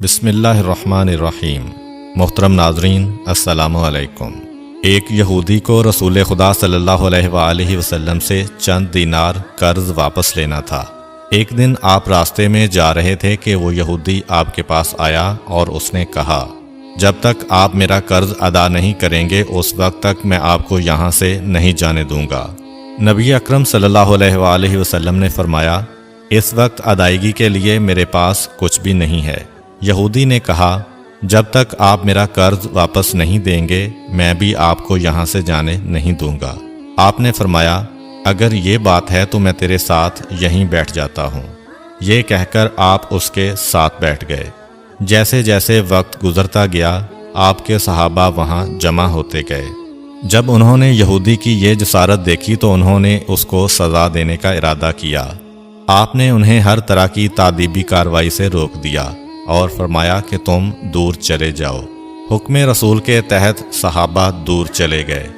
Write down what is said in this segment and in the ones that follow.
بسم اللہ الرحمن الرحیم۔ محترم ناظرین، السلام علیکم۔ ایک یہودی کو رسول خدا صلی اللہ علیہ وآلہ وسلم سے چند دینار قرض واپس لینا تھا۔ ایک دن آپ راستے میں جا رہے تھے کہ وہ یہودی آپ کے پاس آیا اور اس نے کہا، جب تک آپ میرا قرض ادا نہیں کریں گے اس وقت تک میں آپ کو یہاں سے نہیں جانے دوں گا۔ نبی اکرم صلی اللہ علیہ وآلہ وسلم نے فرمایا، اس وقت ادائیگی کے لیے میرے پاس کچھ بھی نہیں ہے۔ یہودی نے کہا، جب تک آپ میرا قرض واپس نہیں دیں گے میں بھی آپ کو یہاں سے جانے نہیں دوں گا۔ آپ نے فرمایا، اگر یہ بات ہے تو میں تیرے ساتھ یہیں بیٹھ جاتا ہوں۔ یہ کہہ کر آپ اس کے ساتھ بیٹھ گئے۔ جیسے جیسے وقت گزرتا گیا آپ کے صحابہ وہاں جمع ہوتے گئے۔ جب انہوں نے یہودی کی یہ جسارت دیکھی تو انہوں نے اس کو سزا دینے کا ارادہ کیا۔ آپ نے انہیں ہر طرح کی تادیبی کارروائی سے روک دیا اور فرمایا کہ تم دور چلے جاؤ۔ حکم رسول کے تحت صحابہ دور چلے گئے۔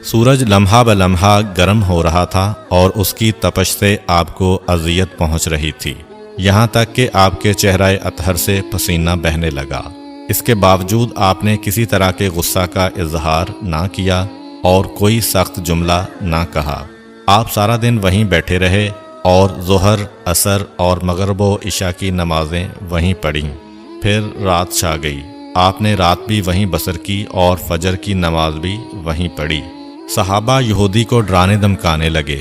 سورج لمحہ بلمحہ گرم ہو رہا تھا اور اس کی تپش سے آپ کو اذیت پہنچ رہی تھی، یہاں تک کہ آپ کے چہرہ اطہر سے پسینہ بہنے لگا۔ اس کے باوجود آپ نے کسی طرح کے غصہ کا اظہار نہ کیا اور کوئی سخت جملہ نہ کہا۔ آپ سارا دن وہیں بیٹھے رہے اور ظہر، عصر اور مغرب و عشاء کی نمازیں وہیں پڑھیں۔ پھر رات چھا گئی۔ آپ نے رات بھی وہیں بسر کی اور فجر کی نماز بھی وہیں پڑھی۔ صحابہ یہودی کو ڈرانے دھمکانے لگے۔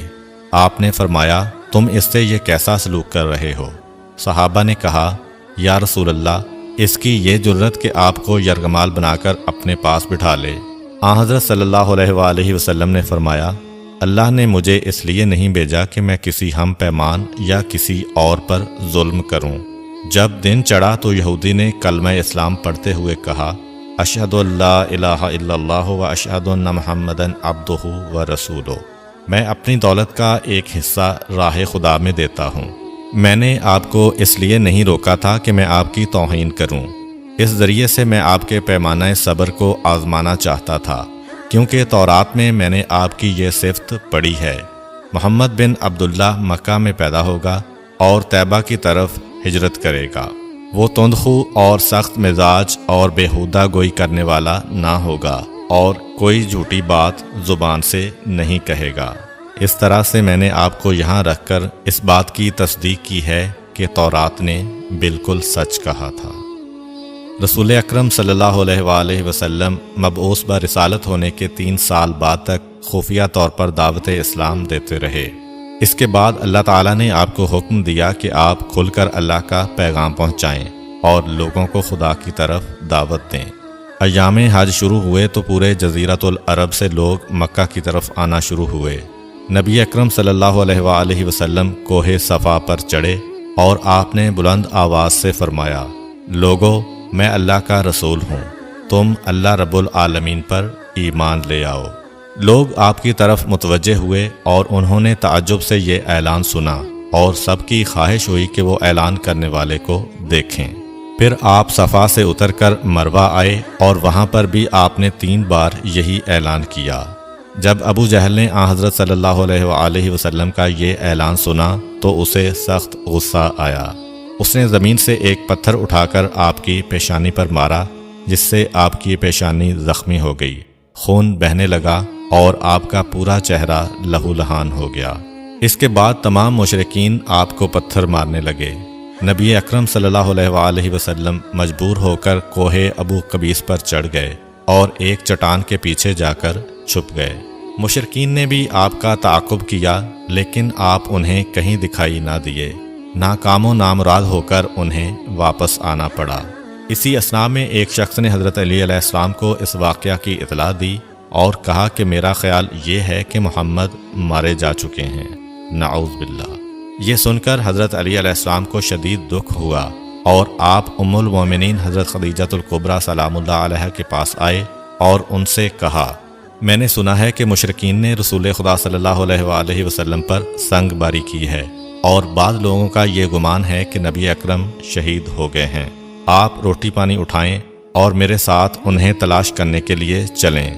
آپ نے فرمایا، تم اس سے یہ کیسا سلوک کر رہے ہو؟ صحابہ نے کہا، یا رسول اللہ، اس کی یہ جرت کہ آپ کو یرغمال بنا کر اپنے پاس بٹھا لے۔ آن حضرت صلی اللہ علیہ وآلہ وسلم نے فرمایا، اللہ نے مجھے اس لیے نہیں بھیجا کہ میں کسی ہم پیمان یا کسی اور پر ظلم کروں۔ جب دن چڑھا تو یہودی نے کلمہ اسلام پڑھتے ہوئے کہا، اشہد ان لا الہ الا اللہ و اشہد ان محمدًا عبدہ و رسولہ۔ میں اپنی دولت کا ایک حصہ راہ خدا میں دیتا ہوں۔ میں نے آپ کو اس لیے نہیں روکا تھا کہ میں آپ کی توہین کروں۔ اس ذریعے سے میں آپ کے پیمانہ صبر کو آزمانا چاہتا تھا، کیونکہ تورات میں نے آپ کی یہ صفت پڑھی ہے، محمد بن عبداللہ مکہ میں پیدا ہوگا اور طیبہ کی طرف ہجرت کرے گا۔ وہ تندخو اور سخت مزاج اور بیہودہ گوئی کرنے والا نہ ہوگا اور کوئی جھوٹی بات زبان سے نہیں کہے گا۔ اس طرح سے میں نے آپ کو یہاں رکھ کر اس بات کی تصدیق کی ہے کہ تورات نے بالکل سچ کہا تھا۔ رسول اکرم صلی اللہ علیہ وآلہ وسلم مبعوث برسالت ہونے کے 3 سال بعد تک خفیہ طور پر دعوت اسلام دیتے رہے۔ اس کے بعد اللہ تعالیٰ نے آپ کو حکم دیا کہ آپ کھل کر اللہ کا پیغام پہنچائیں اور لوگوں کو خدا کی طرف دعوت دیں۔ ایام حج شروع ہوئے تو پورے جزیرۃ العرب سے لوگ مکہ کی طرف آنا شروع ہوئے۔ نبی اکرم صلی اللہ علیہ وآلہ وسلم کوہ صفا پر چڑھے اور آپ نے بلند آواز سے فرمایا، لوگو، میں اللہ کا رسول ہوں، تم اللہ رب العالمین پر ایمان لے آؤ۔ لوگ آپ کی طرف متوجہ ہوئے اور انہوں نے تعجب سے یہ اعلان سنا اور سب کی خواہش ہوئی کہ وہ اعلان کرنے والے کو دیکھیں۔ پھر آپ صفا سے اتر کر مروہ آئے اور وہاں پر بھی آپ نے 3 بار یہی اعلان کیا۔ جب ابو جہل نے آن حضرت صلی اللہ علیہ وآلہ وسلم کا یہ اعلان سنا تو اسے سخت غصہ آیا۔ اس نے زمین سے ایک پتھر اٹھا کر آپ کی پیشانی پر مارا، جس سے آپ کی پیشانی زخمی ہو گئی، خون بہنے لگا اور آپ کا پورا چہرہ لہو لہان ہو گیا۔ اس کے بعد تمام مشرکین آپ کو پتھر مارنے لگے۔ نبی اکرم صلی اللہ علیہ وآلہ وسلم مجبور ہو کر کوہ ابو قبیس پر چڑھ گئے اور ایک چٹان کے پیچھے جا کر چھپ گئے۔ مشرکین نے بھی آپ کا تعاقب کیا لیکن آپ انہیں کہیں دکھائی نہ دیے۔ ناکام و نامراد ہو کر انہیں واپس آنا پڑا۔ اسی اثناء میں ایک شخص نے حضرت علی علیہ السلام کو اس واقعہ کی اطلاع دی اور کہا کہ میرا خیال یہ ہے کہ محمد مارے جا چکے ہیں، نعوذ باللہ۔ یہ سن کر حضرت علی علیہ السلام کو شدید دکھ ہوا اور آپ ام المومنین حضرت خدیجہ الکبریٰ سلام اللہ علیہ کے پاس آئے اور ان سے کہا، میں نے سنا ہے کہ مشرکین نے رسول خدا صلی اللہ علیہ وآلہ وسلم پر سنگ باری کی ہے اور بعض لوگوں کا یہ گمان ہے کہ نبی اکرم شہید ہو گئے ہیں۔ آپ روٹی پانی اٹھائیں اور میرے ساتھ انہیں تلاش کرنے کے لیے چلیں،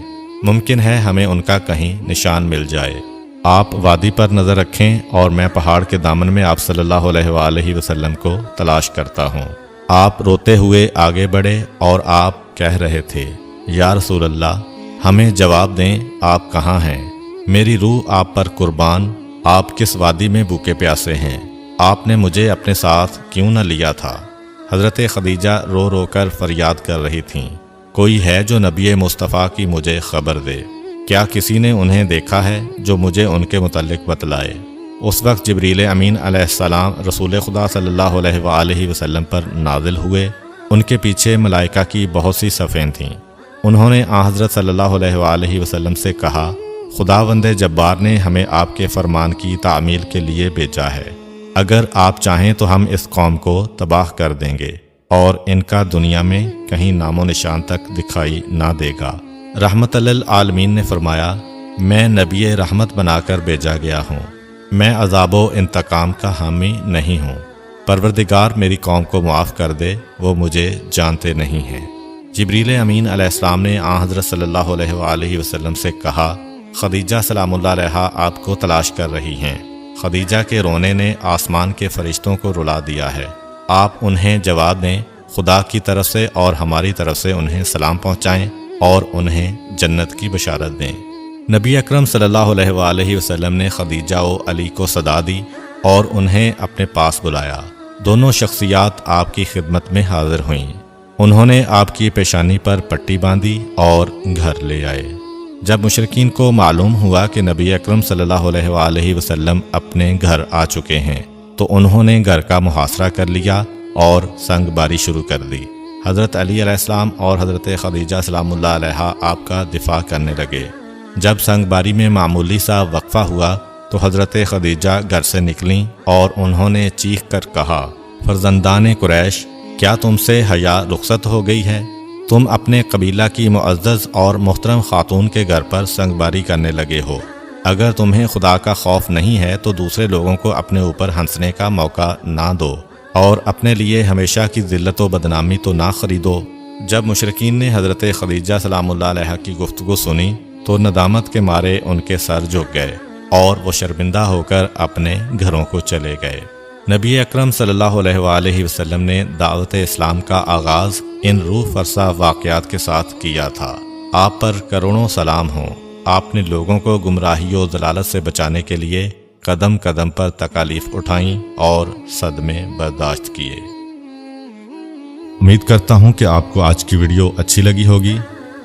ممکن ہے ہمیں ان کا کہیں نشان مل جائے۔ آپ وادی پر نظر رکھیں اور میں پہاڑ کے دامن میں آپ صلی اللہ علیہ وآلہ وسلم کو تلاش کرتا ہوں۔ آپ روتے ہوئے آگے بڑھے اور آپ کہہ رہے تھے، یا رسول اللہ، ہمیں جواب دیں، آپ کہاں ہیں؟ میری روح آپ پر قربان، آپ کس وادی میں بھوکے پیاسے ہیں؟ آپ نے مجھے اپنے ساتھ کیوں نہ لیا تھا؟ حضرت خدیجہ رو رو کر فریاد کر رہی تھیں، کوئی ہے جو نبی مصطفیٰ کی مجھے خبر دے؟ کیا کسی نے انہیں دیکھا ہے جو مجھے ان کے متعلق بتلائے؟ اس وقت جبریل امین علیہ السلام رسول خدا صلی اللہ علیہ وآلہ وسلم پر نازل ہوئے۔ ان کے پیچھے ملائکہ کی بہت سی صفیں تھیں۔ انہوں نے حضرت صلی اللہ علیہ وآلہ وسلم سے کہا، خداوند جبار نے ہمیں آپ کے فرمان کی تعمیل کے لیے بھیجا ہے۔ اگر آپ چاہیں تو ہم اس قوم کو تباہ کر دیں گے اور ان کا دنیا میں کہیں نام و نشان تک دکھائی نہ دے گا۔ رحمت للعالمین نے فرمایا، میں نبی رحمت بنا کر بھیجا گیا ہوں، میں عذاب و انتقام کا حامی نہیں ہوں۔ پروردگار میری قوم کو معاف کر دے، وہ مجھے جانتے نہیں ہیں۔ جبریل امین علیہ السلام نے حضرت صلی اللہ علیہ وآلہ وسلم سے کہا، خدیجہ سلام اللہ علیہا آپ کو تلاش کر رہی ہیں۔ خدیجہ کے رونے نے آسمان کے فرشتوں کو رلا دیا ہے۔ آپ انہیں جواب دیں، خدا کی طرف سے اور ہماری طرف سے انہیں سلام پہنچائیں اور انہیں جنت کی بشارت دیں۔ نبی اکرم صلی اللہ علیہ وآلہ وسلم نے خدیجہ و علی کو صدا دی اور انہیں اپنے پاس بلایا۔ دونوں شخصیات آپ کی خدمت میں حاضر ہوئیں۔ انہوں نے آپ کی پیشانی پر پٹی باندھی اور گھر لے آئے۔ جب مشرکین کو معلوم ہوا کہ نبی اکرم صلی اللہ علیہ وآلہ وسلم اپنے گھر آ چکے ہیں تو انہوں نے گھر کا محاصرہ کر لیا اور سنگ باری شروع کر دی۔ حضرت علی علیہ السلام اور حضرت خدیجہ سلام اللہ علیہا آپ کا دفاع کرنے لگے۔ جب سنگ باری میں معمولی سا وقفہ ہوا تو حضرت خدیجہ گھر سے نکلیں اور انہوں نے چیخ کر کہا، فرزندان قریش، کیا تم سے حیا رخصت ہو گئی ہے؟ تم اپنے قبیلہ کی معزز اور محترم خاتون کے گھر پر سنگ باری کرنے لگے ہو۔ اگر تمہیں خدا کا خوف نہیں ہے تو دوسرے لوگوں کو اپنے اوپر ہنسنے کا موقع نہ دو اور اپنے لیے ہمیشہ کی ذلت و بدنامی تو نہ خریدو۔ جب مشرکین نے حضرت خدیجہ سلام اللہ علیہا کی گفتگو سنی تو ندامت کے مارے ان کے سر جھک گئے اور وہ شرمندہ ہو کر اپنے گھروں کو چلے گئے۔ نبی اکرم صلی اللہ علیہ وآلہ وسلم نے دعوت اسلام کا آغاز ان روح فرسا واقعات کے ساتھ کیا تھا۔ آپ پر کروڑوں سلام ہوں۔ آپ نے لوگوں کو گمراہی و ضلالت سے بچانے کے لیے قدم قدم پر تکالیف اٹھائیں اور صدمے برداشت کیے۔ امید کرتا ہوں کہ آپ کو آج کی ویڈیو اچھی لگی ہوگی۔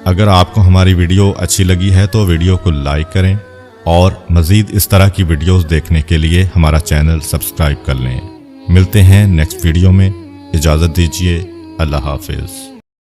اگر آپ کو ہماری ویڈیو اچھی لگی ہے تو ویڈیو کو لائک کریں اور مزید اس طرح کی ویڈیوز دیکھنے کے لیے ہمارا چینل سبسکرائب کر لیں۔ ملتے ہیں نیکسٹ ویڈیو میں، اجازت دیجیے، اللہ حافظ۔